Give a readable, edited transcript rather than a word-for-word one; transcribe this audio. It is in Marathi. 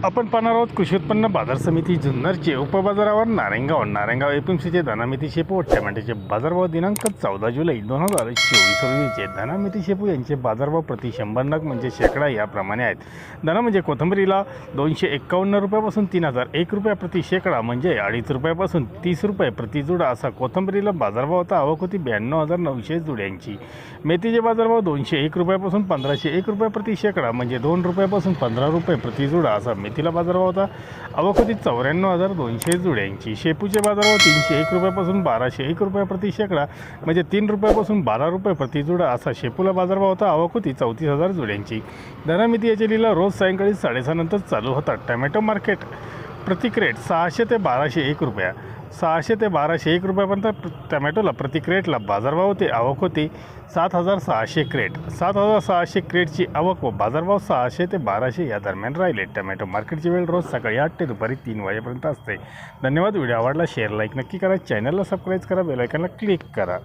आपण पाहणार आहोत कृषी उत्पन्न बाजार समिती जुन्नरचे उपबाजारावर नारायणगाव एपीएमसीचे धनामेथी शेपू व टमाट्याचे बाजारभाव दिनांक 14 जुलै 2024 रोजीचे धनामेथी शेपू यांचे बाजारभाव प्रति 100 नग म्हणजे शेकडा याप्रमाणे आहेत। धना म्हणजे कोथिंबीरीला 251 रुपयापासून 3001 रुपये प्रति शेकडा म्हणजे 2.5 रुपयापासून 30 रुपये प्रति जुडा असा कोथिंबीरीला बाजारभाव होता। आवक होती 92,900 जुड्यांची। मेथीचे बाजारभाव 201 रुपयापासून 1501 रुपये प्रति शेकडा म्हणजे 2 रुपयापासून 15 रुपये प्रति जुडा असा मेथीला बाजारभाव होता। आवक होती 94,200 जुड्यांची। शेपूचे बाजारभाव 301 रुपयापासून 1201 रुपये प्रति शेकडा म्हणजे 3 रुपयापासून 12 रुपये प्रति जुडा असा शेपूला बाजारभाव होता। आवक होती 34,000 जुड्यांची। धनामेथी याचे लिलाव रोज सायंकाळी 6:30 नंतर चालू होता। टोमॅटो मार्केट प्रति क्रेट 600 ते 1201 रुपया 600 ते 1201 रुपयापर्यंत टोमॅटोला प्रति क्रेटला बाजारभाव होते। आवक होती 7,600 क्रेट 7,600 क्रेटची आवक व बाजारभाव 600 ते 1200 या दरम्यान राहिले। टोमॅटो मार्केटची वेळ रोज सकाळी 8 ते दुपारी 3 वाजेपर्यंत असते। धन्यवाद। व्हिडिओ आवडला शेअर लाईक नक्की करा, चॅनलला सबस्क्राईब करा, बेल आयकॉनला क्लिक करा।